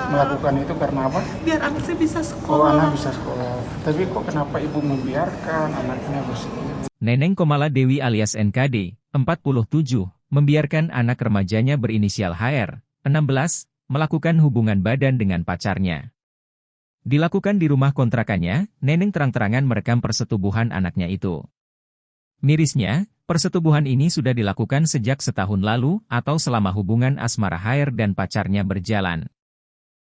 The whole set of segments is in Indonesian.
melakukan itu karena apa? Biar anak saya bisa Oh, sekolah. anak bisa sekolah. Tapi kok kenapa ibu membiarkan anaknya bersetubuh? Neneng Komala Dewi alias NKD, 47, membiarkan anak remajanya berinisial HR, 16, melakukan hubungan badan dengan pacarnya. Dilakukan di rumah kontrakannya, Neneng terang-terangan merekam persetubuhan anaknya itu. Mirisnya, persetubuhan ini sudah dilakukan sejak setahun lalu atau selama hubungan asmara HR dan pacarnya berjalan.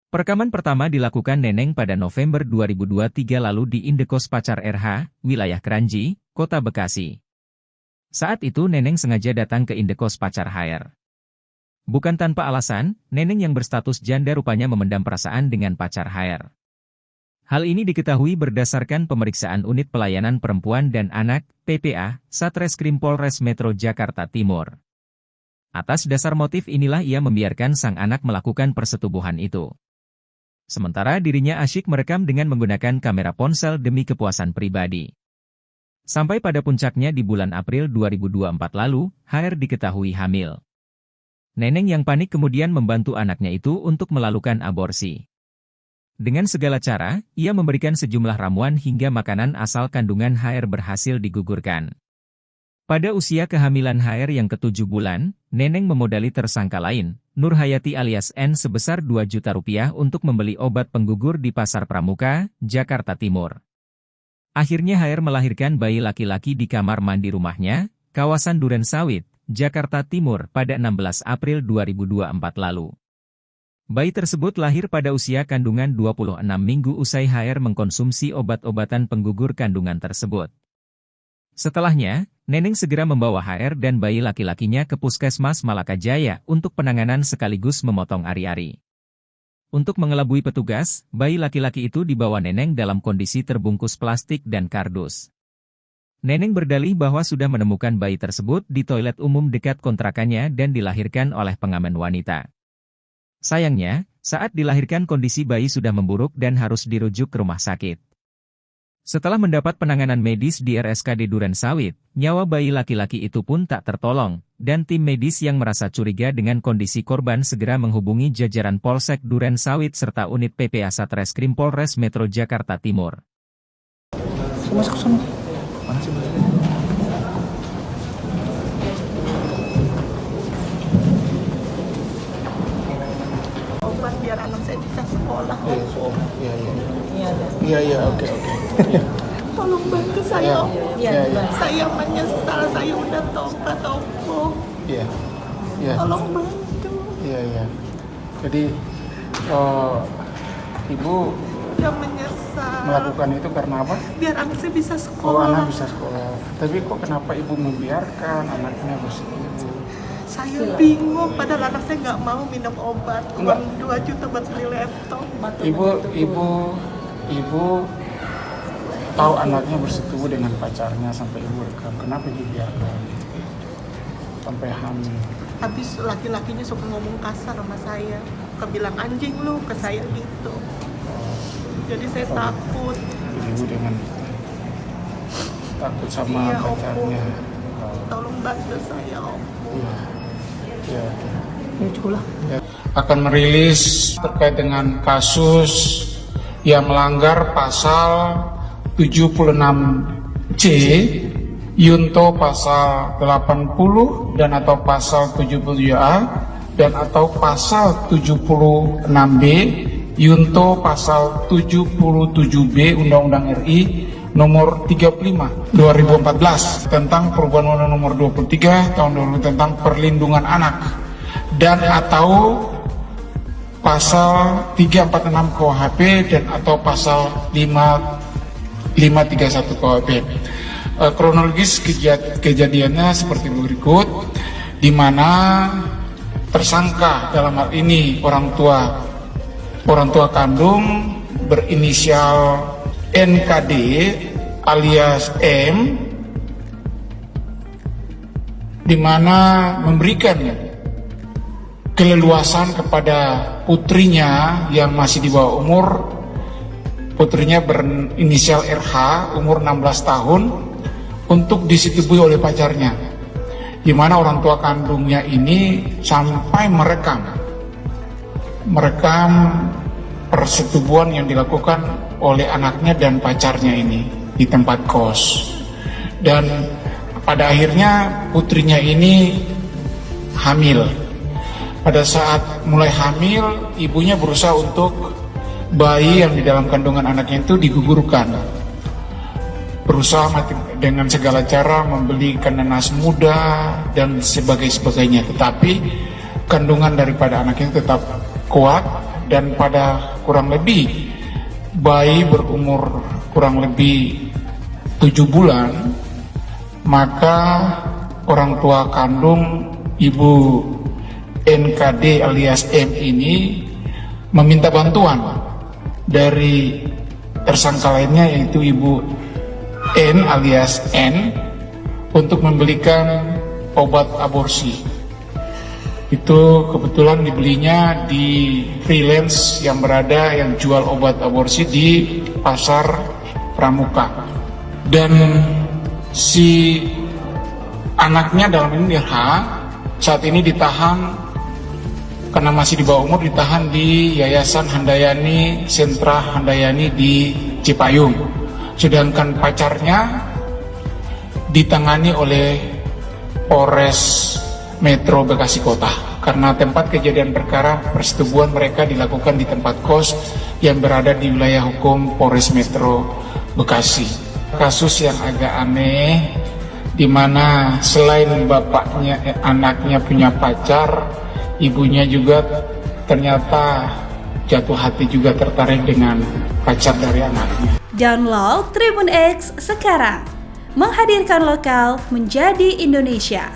Perekaman pertama dilakukan Neneng pada November 2023 lalu di indekos pacar RH, wilayah Kranji, Kota Bekasi. Saat itu Neneng sengaja datang ke indekos pacar HR. Bukan tanpa alasan, Neneng yang berstatus janda rupanya memendam perasaan dengan pacar HR. Hal ini diketahui berdasarkan pemeriksaan Unit Pelayanan Perempuan dan Anak, PPA, Satreskrim Polres Metro Jakarta Timur. Atas dasar motif inilah ia membiarkan sang anak melakukan persetubuhan itu. Sementara dirinya asyik merekam dengan menggunakan kamera ponsel demi kepuasan pribadi. Sampai pada puncaknya di bulan April 2024 lalu, HR diketahui hamil. Neneng yang panik kemudian membantu anaknya itu untuk melakukan aborsi. Dengan segala cara, ia memberikan sejumlah ramuan hingga makanan asal kandungan HR berhasil digugurkan. Pada usia kehamilan HR yang ke-7 bulan, Neneng memodali tersangka lain, Nur Hayati alias N sebesar 2 juta rupiah untuk membeli obat penggugur di Pasar Pramuka, Jakarta Timur. Akhirnya HR melahirkan bayi laki-laki di kamar mandi rumahnya, kawasan Duren Sawit, Jakarta Timur pada 16 April 2024 lalu. Bayi tersebut lahir pada usia kandungan 26 minggu usai HR mengkonsumsi obat-obatan penggugur kandungan tersebut. Setelahnya, Neneng segera membawa HR dan bayi laki-lakinya ke Puskesmas Malaka Jaya untuk penanganan sekaligus memotong ari-ari. Untuk mengelabui petugas, bayi laki-laki itu dibawa Neneng dalam kondisi terbungkus plastik dan kardus. Neneng berdalih bahwa sudah menemukan bayi tersebut di toilet umum dekat kontrakannya dan dilahirkan oleh pengamen wanita. Sayangnya, saat dilahirkan kondisi bayi sudah memburuk dan harus dirujuk ke rumah sakit. Setelah mendapat penanganan medis di RSKD Duren Sawit, nyawa bayi laki-laki itu pun tak tertolong, dan tim medis yang merasa curiga dengan kondisi korban segera menghubungi jajaran Polsek Duren Sawit serta unit PPA Satreskrim Polres Metro Jakarta Timur. Masuk sana. Mana sih masuknya? Obat biar anak saya bisa sekolah. Iya, oke. Iya. Tolong bantu saya. Iya. Saya menyesal, saya udah tobat, Om. Iya. Tolong bantu. Iya. Jadi, ibu Udah menyesal. melakukan itu karena apa? Biar anak saya bisa Oh, sekolah. anak bisa sekolah. Tapi kok kenapa ibu membiarkan anaknya bersetubuh? Saya bingung, padahal anak saya nggak mau minum obat. Enggak. Uang 2 juta buat beli laptop. Ibu tahu anaknya bersetubuh dengan pacarnya sampai ibu rekam. Kenapa dibiarkan sampai hamil? Habis laki-lakinya suka ngomong kasar sama saya. Kebilang anjing lu ke saya gitu. Jadi saya takut. Jadi ibu dengan takut sama Iya, pacarnya. Tolong bantu saya, Om. Iya. Ini cukup. Akan merilis terkait dengan kasus yang melanggar pasal 76C, Yunto pasal 80 dan atau pasal 77A dan atau pasal 76B, Yunto pasal 77B Undang-Undang RI nomor 35 2014 tentang perubahan Undang-Undang nomor 23 tahun 2000 tentang perlindungan anak dan atau pasal 346 KUHP dan atau pasal 531 KUHP. Kronologis kejadiannya seperti berikut, di mana tersangka dalam hal ini orang tua kandung berinisial NKD alias M, di mana memberikan keleluasan kepada putrinya yang masih di bawah umur. Putrinya berinisial RH, umur 16 tahun, untuk disetujui oleh pacarnya, di mana orang tua kandungnya ini sampai merekam persetubuhan yang dilakukan oleh anaknya dan pacarnya ini di tempat kos. Dan pada akhirnya putrinya ini hamil. Pada saat mulai hamil, ibunya berusaha untuk bayi yang di dalam kandungan anaknya itu digugurkan. Berusaha dengan segala cara membelikan nanas muda dan sebagainya. Tetapi kandungan daripada anaknya tetap kuat, dan pada kurang lebih bayi berumur kurang lebih 7 bulan, maka orang tua kandung ibu NKD alias M ini meminta bantuan dari tersangka lainnya, yaitu ibu N alias N, untuk membelikan obat aborsi. Itu kebetulan dibelinya di freelance yang jual obat aborsi di pasar Pramuka. Dan si anaknya dalam ini RH saat ini ditahan karena masih di bawah umur, ditahan di Yayasan Handayani, Sentra Handayani di Cipayung. Sedangkan pacarnya ditangani oleh Polres Metro Bekasi Kota, karena tempat kejadian perkara persetubuhan mereka dilakukan di tempat kos yang berada di wilayah hukum Polres Metro Bekasi. Kasus yang agak aneh, di mana selain bapaknya anaknya punya pacar, ibunya juga ternyata jatuh hati juga, tertarik dengan pacar dari anaknya. Download Tribun X sekarang, menghadirkan lokal menjadi Indonesia.